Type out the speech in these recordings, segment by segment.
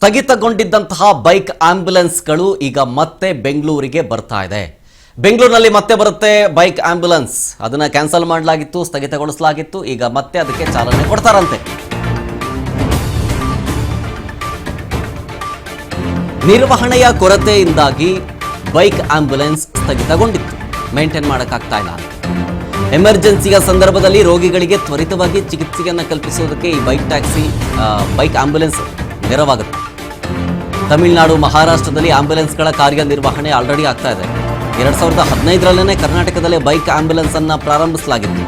ಸ್ಥಗಿತಗೊಂಡಿದ್ದಂತಹ bike ಆಂಬ್ಯುಲೆನ್ಸ್ಗಳು ಈಗ ಮತ್ತೆ ಬೆಂಗಳೂರಿಗೆ ಬರ್ತಾ ಇದೆ. ಬೆಂಗಳೂರಿನಲ್ಲಿ ಮತ್ತೆ ಬರುತ್ತೆ ಬೈಕ್ ಆಂಬ್ಯುಲೆನ್ಸ್. ಅದನ್ನ ಕ್ಯಾನ್ಸಲ್ ಮಾಡಲಾಗಿತ್ತು, ಸ್ಥಗಿತಗೊಳಿಸಲಾಗಿತ್ತು. ಈಗ ಮತ್ತೆ ಅದಕ್ಕೆ ಚಾಲನೆ ಕೊಡ್ತಾರಂತೆ. ನಿರ್ವಹಣೆಯ ಕೊರತೆಯಿಂದಾಗಿ ಬೈಕ್ ಆಂಬ್ಯುಲೆನ್ಸ್ ಸ್ಥಗಿತಗೊಂಡಿತ್ತು. ಮೇಂಟೈನ್ ಮಾಡೋಕ್ಕಾಗ್ತಾ ಇಲ್ಲ. ಎಮರ್ಜೆನ್ಸಿಯ ಸಂದರ್ಭದಲ್ಲಿ ರೋಗಿಗಳಿಗೆ ತ್ವರಿತವಾಗಿ ಚಿಕಿತ್ಸೆಯನ್ನು ಕಲ್ಪಿಸುವುದಕ್ಕೆ ಈ ಬೈಕ್ ಆಂಬ್ಯುಲೆನ್ಸ್ ನೆರವಾಗುತ್ತೆ. ತಮಿಳುನಾಡು, ಮಹಾರಾಷ್ಟ್ರದಲ್ಲಿ ಆಂಬ್ಯುಲೆನ್ಸ್ಗಳ ಕಾರ್ಯನಿರ್ವಹಣೆ ಆಲ್ರೆಡಿ ಆಗ್ತಾ ಇದೆ. 2015ರಲ್ಲೇ ಕರ್ನಾಟಕದಲ್ಲಿ ಬೈಕ್ ಆಂಬ್ಯುಲೆನ್ಸ್ ಅನ್ನು ಪ್ರಾರಂಭಿಸಲಾಗಿತ್ತು.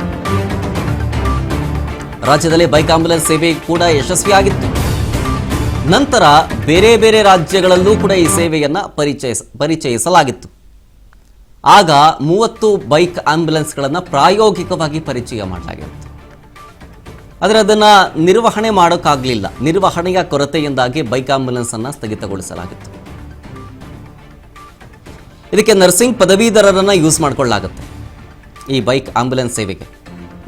ರಾಜ್ಯದಲ್ಲಿ ಬೈಕ್ ಆಂಬ್ಯುಲೆನ್ಸ್ ಸೇವೆ ಕೂಡ ಯಶಸ್ವಿಯಾಗಿತ್ತು. ನಂತರ ಬೇರೆ ಬೇರೆ ರಾಜ್ಯಗಳಲ್ಲೂ ಕೂಡ ಈ ಸೇವೆಯನ್ನು ಪರಿಚಯಿಸಲಾಗಿತ್ತು. ಆಗ 30 ಬೈಕ್ ಆಂಬ್ಯುಲೆನ್ಸ್ಗಳನ್ನು ಪ್ರಾಯೋಗಿಕವಾಗಿ ಪರಿಚಯ ಮಾಡಲಾಗಿತ್ತು. ಆದರೆ ಅದನ್ನು ನಿರ್ವಹಣೆ ಮಾಡೋಕ್ಕಾಗಲಿಲ್ಲ. ನಿರ್ವಹಣೆಯ ಕೊರತೆಯಿಂದಾಗಿ ಬೈಕ್ ಆಂಬ್ಯುಲೆನ್ಸ್ ಅನ್ನು ಸ್ಥಗಿತಗೊಳಿಸಲಾಗಿತ್ತು. ಇದಕ್ಕೆ ನರ್ಸಿಂಗ್ ಪದವೀಧರರನ್ನು ಯೂಸ್ ಮಾಡಿಕೊಳ್ಳಲಾಗುತ್ತೆ. ಈ ಬೈಕ್ ಆಂಬ್ಯುಲೆನ್ಸ್ ಸೇವೆಗೆ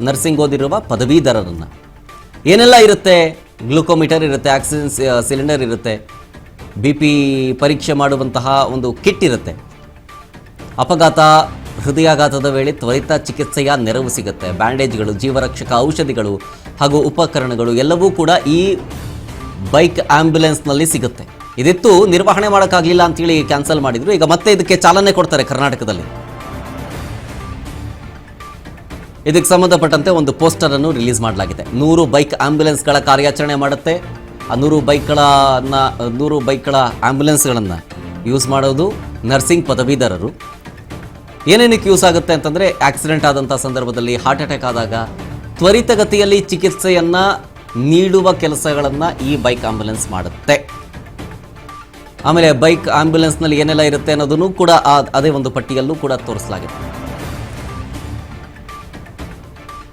ನರ್ಸಿಂಗ್ ಓದಿರುವ ಪದವೀಧರರನ್ನು. ಏನೆಲ್ಲ ಇರುತ್ತೆ? ಗ್ಲೂಕೋಮೀಟರ್ ಇರುತ್ತೆ, ಆಕ್ಸಿಜನ್ ಸಿಲಿಂಡರ್ ಇರುತ್ತೆ, BP ಪರೀಕ್ಷೆ ಮಾಡುವಂತಹ ಒಂದು ಕಿಟ್ ಇರುತ್ತೆ. ಅಪಘಾತ, ಹೃದಯಾಘಾತದ ವೇಳೆ ತ್ವರಿತ ಚಿಕಿತ್ಸೆಯ ನೆರವು ಸಿಗುತ್ತೆ. ಬ್ಯಾಂಡೇಜ್ಗಳು, ಜೀವರಕ್ಷಕ ಔಷಧಿಗಳು ಹಾಗೂ ಉಪಕರಣಗಳು ಎಲ್ಲವೂ ಕೂಡ ಈ ಬೈಕ್ ಆಂಬ್ಯುಲೆನ್ಸ್ನಲ್ಲಿ ಸಿಗುತ್ತೆ. ಇದಿತ್ತು, ನಿರ್ವಹಣೆ ಮಾಡೋಕ್ಕಾಗಲಿಲ್ಲ ಅಂತೇಳಿ ಕ್ಯಾನ್ಸಲ್ ಮಾಡಿದ್ರು. ಈಗ ಮತ್ತೆ ಇದಕ್ಕೆ ಚಾಲನೆ ಕೊಡ್ತಾರೆ ಕರ್ನಾಟಕದಲ್ಲಿ. ಇದಕ್ಕೆ ಸಂಬಂಧಪಟ್ಟಂತೆ ಒಂದು ಪೋಸ್ಟರ್ ಅನ್ನು ರಿಲೀಸ್ ಮಾಡಲಾಗಿದೆ. 100 ಬೈಕ್ ಆಂಬ್ಯುಲೆನ್ಸ್ಗಳ ಕಾರ್ಯಾಚರಣೆ ಮಾಡುತ್ತೆ. ಆ 100 ಬೈಕ್ಗಳ ಆಂಬ್ಯುಲೆನ್ಸ್ಗಳನ್ನು ಯೂಸ್ ಮಾಡೋದು ನರ್ಸಿಂಗ್ ಪದವೀಧರರು. ಏನೇನಕ್ಕೆ ಯೂಸ್ ಆಗುತ್ತೆ ಅಂತಂದರೆ, ಆಕ್ಸಿಡೆಂಟ್ ಆದಂಥ ಸಂದರ್ಭದಲ್ಲಿ, ಹಾರ್ಟ್ ಅಟ್ಯಾಕ್ ಆದಾಗ ತ್ವರಿತಗತಿಯಲ್ಲಿ ಚಿಕಿತ್ಸೆಯನ್ನು ನೀಡುವ ಕೆಲಸಗಳನ್ನು ಈ ಬೈಕ್ ಆಂಬ್ಯುಲೆನ್ಸ್ ಮಾಡುತ್ತೆ. ಆಮೇಲೆ ಬೈಕ್ ಆಂಬ್ಯುಲೆನ್ಸ್ನಲ್ಲಿ ಏನೆಲ್ಲ ಇರುತ್ತೆ ಅನ್ನೋದನ್ನು ಕೂಡ ಅದೇ ಒಂದು ಪಟ್ಟಿಯಲ್ಲೂ ಕೂಡ ತೋರಿಸಲಾಗಿದೆ.